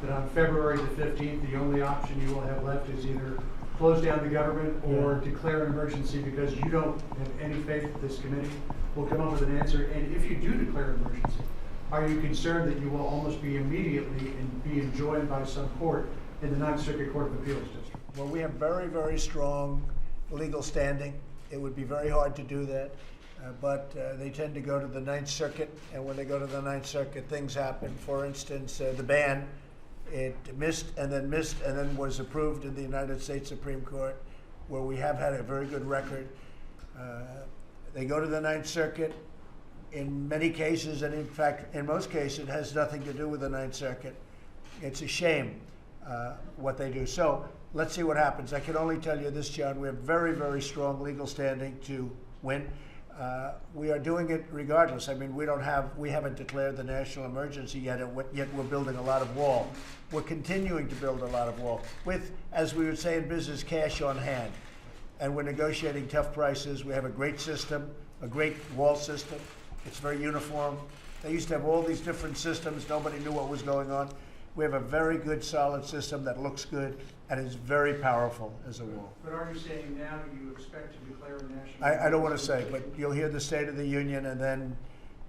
Speaker 13: that on February the 15th, the only option you will have left is either close down the government or declare an emergency because you don't have any faith that this committee will come up with an answer? And if you do declare an emergency, are you concerned that you will almost be immediately and be enjoined by some court in the Ninth Circuit Court of Appeals District?
Speaker 1: Well, we have very, very strong legal standing. It would be very hard to do that. But they tend to go to the Ninth Circuit, and when they go to the Ninth Circuit, things happen. For instance, the ban, it missed and then was approved in the United States Supreme Court, where we have had a very good record. They go to the Ninth Circuit. In many cases, and in fact, in most cases, it has nothing to do with the Ninth Circuit. It's a shame what they do. So let's see what happens. I can only tell you this, John, we have very, very strong legal standing to win. We are doing it regardless. I mean, we haven't declared the national emergency yet we're building a lot of wall. We're continuing to build a lot of wall with, as we would say in business, cash on hand. And we're negotiating tough prices. We have a great system, a great wall system. It's very uniform. They used to have all these different systems. Nobody knew what was going on. We have a very good, solid system that looks good and is very powerful as a wall.
Speaker 13: But are you saying now you expect to declare a national
Speaker 1: I don't want to say, but you'll hear the State of the Union, and then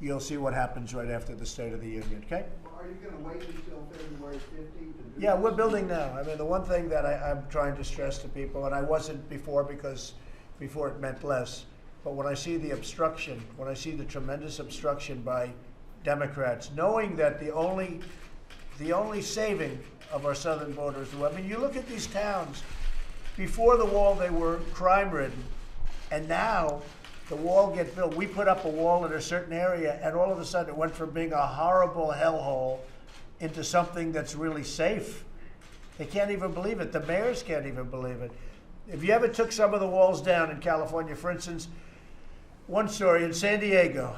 Speaker 1: you'll see what happens right after the State of the Union, okay?
Speaker 14: Well, are you going to wait until February 15th to do
Speaker 1: Yeah, we're building now. I mean, the one thing that I'm trying to stress to people, and I wasn't before because before it meant less, but when I see the obstruction, when I see the tremendous obstruction by Democrats, knowing that the only saving of our southern border is the wall. I mean, you look at these towns. Before the wall, they were crime-ridden, and now the wall gets built. We put up a wall in a certain area, and all of a sudden it went from being a horrible hellhole into something that's really safe. They can't even believe it. The mayors can't even believe it. If you ever took some of the walls down in California, for instance, one story in San Diego,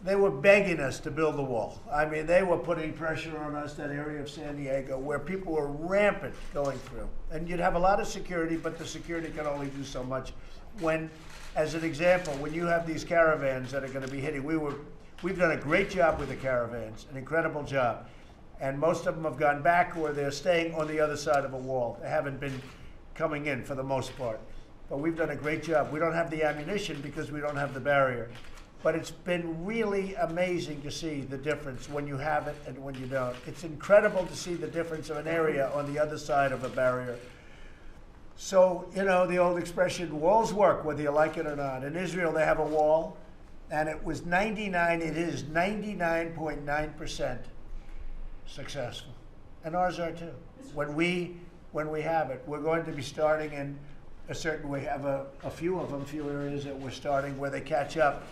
Speaker 1: they were begging us to build the wall. I mean, they were putting pressure on us, that area of San Diego, where people were rampant going through. And you'd have a lot of security, but the security can only do so much. When, as an example, when you have these caravans that are going to be hitting, we've done a great job with the caravans, an incredible job. And most of them have gone back or they're staying on the other side of a wall. They haven't been coming in for the most part. But we've done a great job. We don't have the ammunition because we don't have the barrier. But it's been really amazing to see the difference when you have it and when you don't. It's incredible to see the difference of an area on the other side of a barrier. So, you know, the old expression, walls work whether you like it or not. In Israel, they have a wall, and it is 99.9% successful. And ours are too. When we have it, we're going to be starting in we have a few areas that we're starting where they catch up.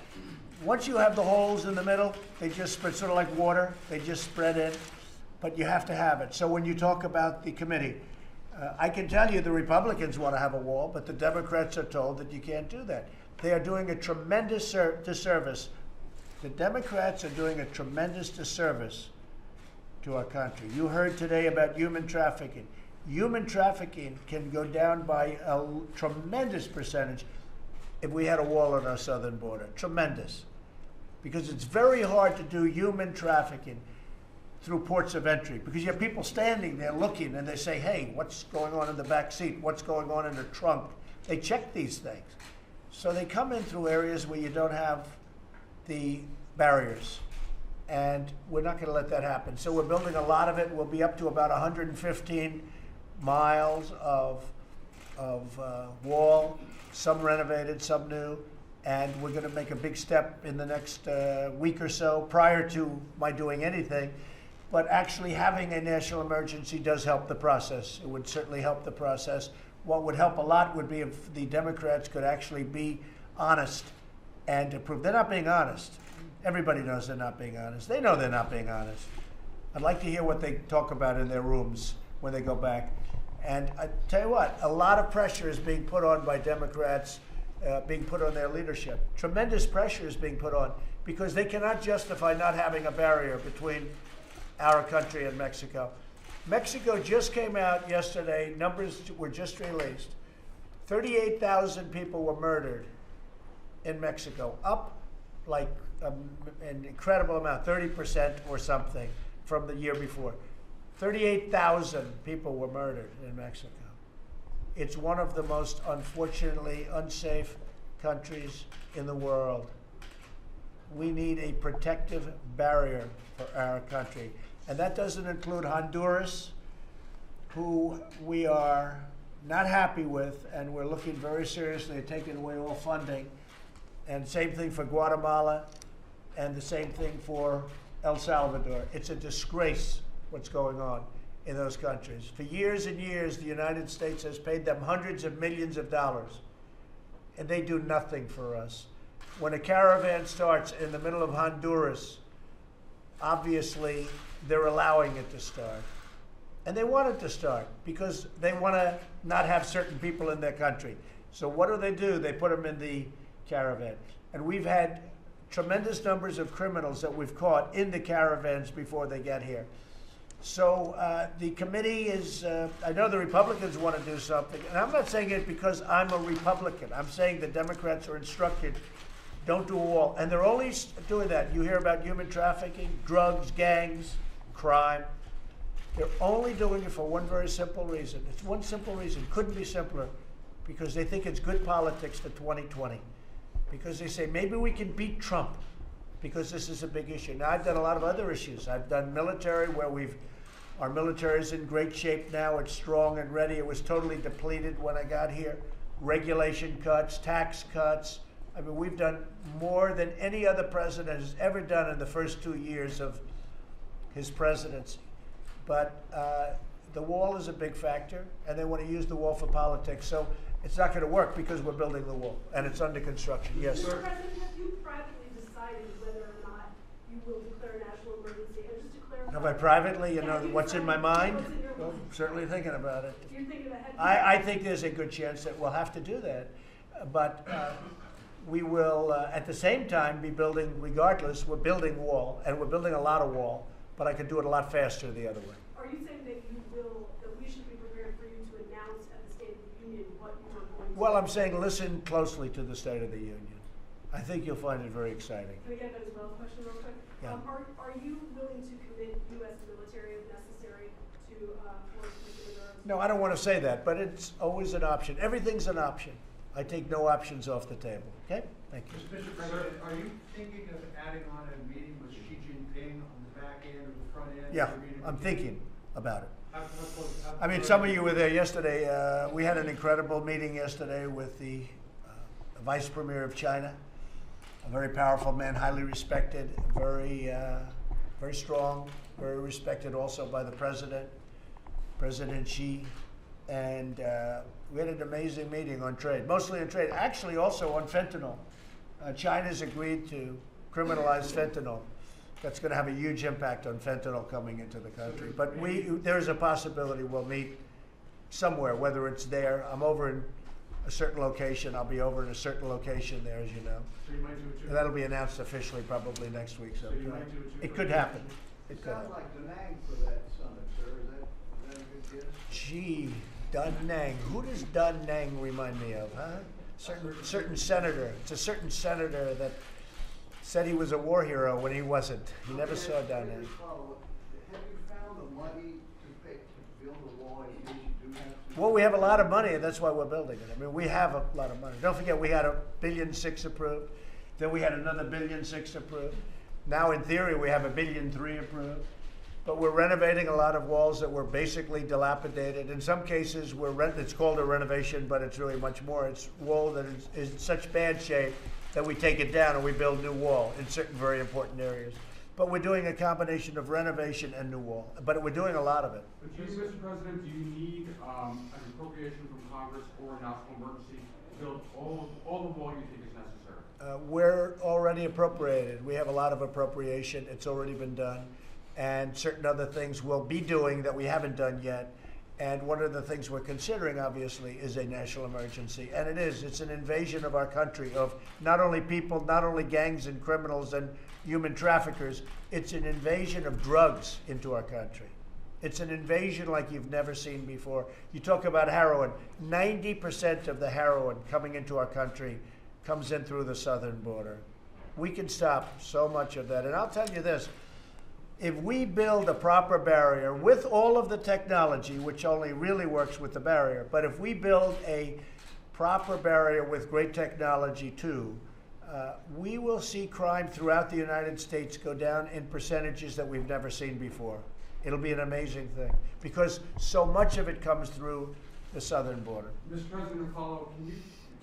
Speaker 1: once you have the holes in the middle, they just spread, sort of like water, they just spread in, but you have to have it. So when you talk about the committee, I can tell you the Republicans want to have a wall, but the Democrats are told that you can't do that. They are doing a tremendous disservice. The Democrats are doing a tremendous disservice to our country. You heard today about human trafficking. Human trafficking can go down by a tremendous percentage if we had a wall on our southern border. Tremendous. Because it's very hard to do human trafficking through ports of entry, because you have people standing there looking and they say, hey, what's going on in the back seat? What's going on in the trunk? They check these things. So they come in through areas where you don't have the barriers. And we're not going to let that happen. So we're building a lot of it. We'll be up to about 115 miles of wall, some renovated, some new. And we're going to make a big step in the next week or so prior to my doing anything. But actually having a national emergency does help the process. It would certainly help the process. What would help a lot would be if the Democrats could actually be honest and approve. They're not being honest. Everybody knows they're not being honest. They know they're not being honest. I'd like to hear what they talk about in their rooms when they go back. And I tell you what, a lot of pressure is being put on by Democrats, being put on their leadership. Tremendous pressure is being put on because they cannot justify not having a barrier between our country and Mexico. Mexico just came out yesterday, numbers were just released. 38,000 people were murdered in Mexico, up like an incredible amount, 30% or something from the year before. 38,000 people were murdered in Mexico. It's one of the most, unfortunately, unsafe countries in the world. We need a protective barrier for our country. And that doesn't include Honduras, who we are not happy with, and we're looking very seriously at taking away all funding. And same thing for Guatemala, and the same thing for El Salvador. It's a disgrace what's going on in those countries. For years and years, the United States has paid them hundreds of millions of dollars, and they do nothing for us. When a caravan starts in the middle of Honduras, obviously they're allowing it to start. And they want it to start because they want to not have certain people in their country. So what do? They put them in the caravan. And we've had tremendous numbers of criminals that we've caught in the caravans before they get here. So the committee is, I know the Republicans want to do something, and I'm not saying it because I'm a Republican. I'm saying the Democrats are instructed, don't do a wall. And they're only doing that. You hear about human trafficking, drugs, gangs, crime. They're only doing it for one very simple reason. It's one simple reason. Couldn't be simpler. Because they think it's good politics for 2020. Because they say, maybe we can beat Trump because this is a big issue. Now, I've done a lot of other issues. I've done military where our military is in great shape now. It's strong and ready. It was totally depleted when I got here. Regulation cuts, tax cuts. I mean, we've done more than any other president has ever done in the first 2 years of his presidency. But the wall is a big factor, and they want to use the wall for politics. So it's not going to work because we're building the wall, and it's under construction. Yes, sir.
Speaker 12: Mr. President, have you privately decided whether or not you will declare a national emergency? And just to clarify,
Speaker 1: Have I privately, what's in my mind?
Speaker 12: What's in your
Speaker 1: Well,
Speaker 12: mind?
Speaker 1: I'm certainly thinking about it.
Speaker 12: You're thinking ahead.
Speaker 1: I think there's a good chance that we'll have to do that. But we will, at the same time, be building, regardless, we're building wall, and we're building a lot of wall, but I could do it a lot faster the other way.
Speaker 12: Are you saying that that we should be prepared for you to announce at the State of the Union what you are going to do?
Speaker 1: Well, I'm saying listen closely to the State of the Union. I think you'll find it very exciting.
Speaker 12: Can I get that as well, question real quick?
Speaker 1: Yeah.
Speaker 12: Are you willing to commit U.S. military if necessary to force Mr. Maduro?
Speaker 1: No, I don't want to say that, but it's always an option. Everything's an option. I take no options off the table. Okay? Thank you.
Speaker 13: Mr. President, are you thinking of adding on a meeting with Xi Jinping on the back end or the front end?
Speaker 1: Yeah, I'm thinking about it.
Speaker 13: How close?
Speaker 1: I mean, some of you were there yesterday. We had an incredible meeting yesterday with the Vice Premier of China, a very powerful man, highly respected, very strong, very respected also by the President, President Xi. And we had an amazing meeting on trade, mostly on trade, actually also on fentanyl. China's agreed to criminalize fentanyl. That's going to have a huge impact on fentanyl coming into the country. But there's a possibility we'll meet somewhere, whether it's there. I'm over in a certain location. I'll be over in a certain location there, as you know.
Speaker 13: So you might do it too.
Speaker 1: And that'll be announced officially probably next week. So
Speaker 13: you might do it too.
Speaker 1: it could happen. It could
Speaker 14: Sounds
Speaker 1: happen.
Speaker 14: like Da Nang for that summit, sir. Is that a good guess?
Speaker 1: Gee, Da Nang. Who does Da Nang remind me of, huh? Certain senator. It's a certain senator that said he was a war hero when he wasn't. He never saw Da Nang.
Speaker 14: Have you found the money to build a wall in case you do have to?
Speaker 1: Well, we have a lot of money, and that's why we're building it. I mean, we have a lot of money. Don't forget, we had $1.6 billion approved. Then we had another $1.6 billion approved. Now, in theory, we have $1.3 billion approved. But we're renovating a lot of walls that were basically dilapidated. In some cases, it's called a renovation, but it's really much more. It's wall that is in such bad shape that we take it down and we build new wall in certain very important areas. But we're doing a combination of renovation and new wall. But we're doing a lot of it.
Speaker 15: But do you, Mr. President, do you need an appropriation from Congress or a national emergency to build all the wall you think is necessary?
Speaker 1: We're already appropriated. We have a lot of appropriation. It's already been done. And certain other things we'll be doing that we haven't done yet. And one of the things we're considering, obviously, is a national emergency. And it's an invasion of our country of not only people, not only gangs and criminals and human traffickers, it's an invasion of drugs into our country. It's an invasion like you've never seen before. You talk about heroin. 90% of the heroin coming into our country comes in through the southern border. We can stop so much of that. And I'll tell you this. If we build a proper barrier with all of the technology, which only really works with the barrier, but if we build a proper barrier with great technology too, we will see crime throughout the United States go down in percentages that we've never seen before. It'll be an amazing thing because so much of it comes through the southern border.
Speaker 15: Mr. President, follow, can you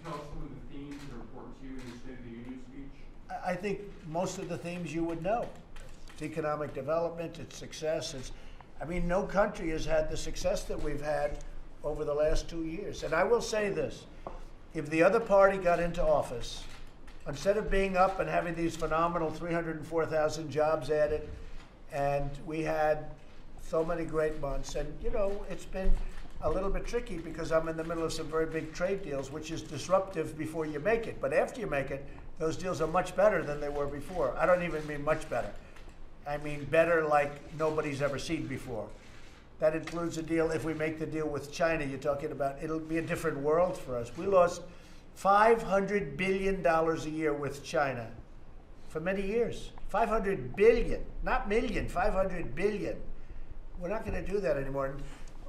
Speaker 15: tell us some of the themes that are important to you in the State of the Union speech?
Speaker 1: I think most of the themes you would know. It's economic development, it's success. No country has had the success that we've had over the last 2 years. And I will say this, if the other party got into office, instead of being up and having these phenomenal 304,000 jobs added, and we had so many great months, and it's been a little bit tricky because I'm in the middle of some very big trade deals, which is disruptive before you make it. But after you make it, those deals are much better than they were before. I don't even mean much better. I mean better like nobody's ever seen before. That includes a deal, if we make the deal with China, you're talking about, it'll be a different world for us. We lost $500 billion a year with China for many years. 500 billion, not million, 500 billion. We're not going to do that anymore.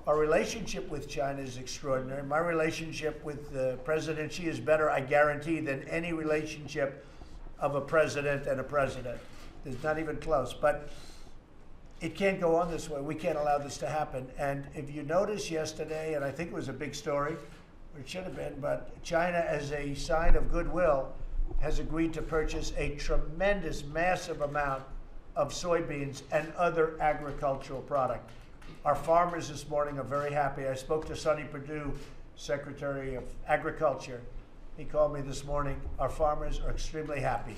Speaker 1: Our relationship with China is extraordinary. My relationship with President Xi is better, I guarantee, than any relationship of a president and a president. It's not even close. But it can't go on this way. We can't allow this to happen. And if you notice yesterday, and I think it was a big story, or it should have been, but China, as a sign of goodwill, has agreed to purchase a tremendous, massive amount of soybeans and other agricultural product. Our farmers this morning are very happy. I spoke to Sonny Perdue, Secretary of Agriculture. He called me this morning. Our farmers are extremely happy.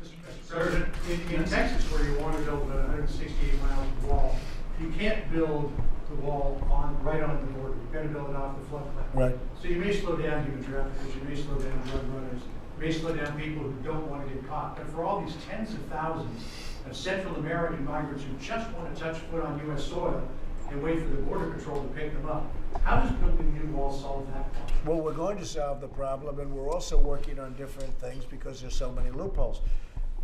Speaker 13: Mr. President, in Texas, where you want to build a 168-mile wall, you can't build the wall right on the border. You've got to build it off the floodplain.
Speaker 1: Right.
Speaker 13: So you may slow down human traffickers, you may slow down drug runners, you may slow down people who don't want to get caught. But for all these tens of thousands of Central American migrants who just want to touch foot on U.S. soil and wait for the Border Patrol to pick them up, how does building a new wall solve that problem?
Speaker 1: Well, we're going to solve the problem, and we're also working on different things because there's so many loopholes.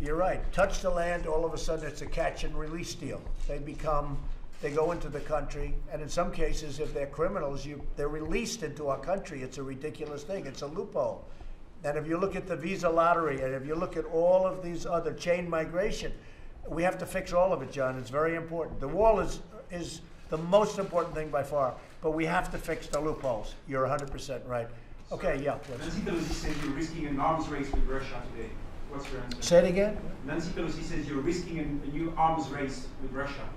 Speaker 1: You're right. Touch the land, all of a sudden it's a catch and release deal. They go into the country, and in some cases, if they're criminals, they're released into our country. It's a ridiculous thing. It's a loophole. And if you look at the visa lottery, and if you look at all of these other chain migration, we have to fix all of it, John. It's very important. The wall is the most important thing by far, but we have to fix the loopholes. You're 100% right. Okay, yeah.
Speaker 16: Nancy Pelosi says you're risking an arms race with Russia today. What's your answer?
Speaker 1: Say it again?
Speaker 16: Nancy Pelosi says you're risking a new arms race with Russia.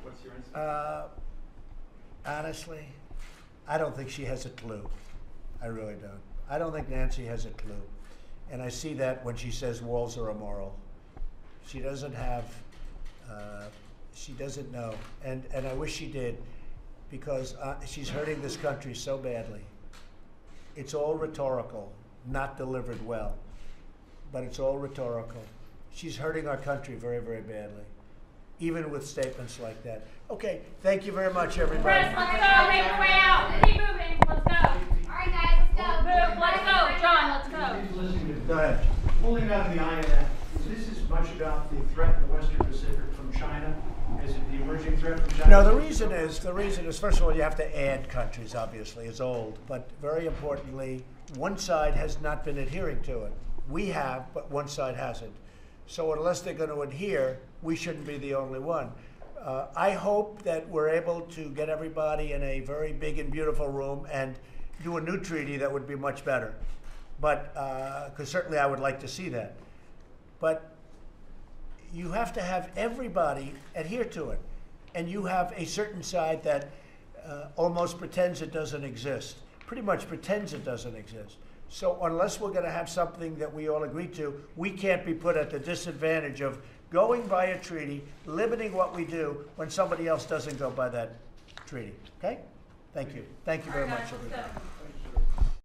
Speaker 16: What's your answer?
Speaker 1: Honestly, I don't think she has a clue. I really don't. I don't think Nancy has a clue. And I see that when she says walls are immoral. She doesn't have, she doesn't know. And I wish she did, because she's hurting this country so badly. It's all rhetorical, not delivered well, but it's all rhetorical. She's hurting our country very, very badly, even with statements like that. Okay, thank you very much, everybody.
Speaker 17: Chris, let's go. Make your way out. Keep moving. Let's go. All right, guys, let's go. Move. Let's go. John, let's go.
Speaker 1: Go ahead.
Speaker 13: Pulling out of the eye of that, is this as much about the threat in the Western Pacific from China as it the emerging threat from China?
Speaker 1: No, the reason is, first of all, you have to add countries, obviously. It's old. But very importantly, one side has not been adhering to it. We have, but one side hasn't. So unless they're going to adhere, we shouldn't be the only one. I hope that we're able to get everybody in a very big and beautiful room and do a new treaty that would be much better. But, because certainly I would like to see that. But you have to have everybody adhere to it. And you have a certain side that almost pretends it doesn't exist, pretty much pretends it doesn't exist. So unless we're going to have something that we all agree to, we can't be put at the disadvantage of going by a treaty, limiting what we do when somebody else doesn't go by that treaty. Okay? Thank you. Thank you very much, everybody.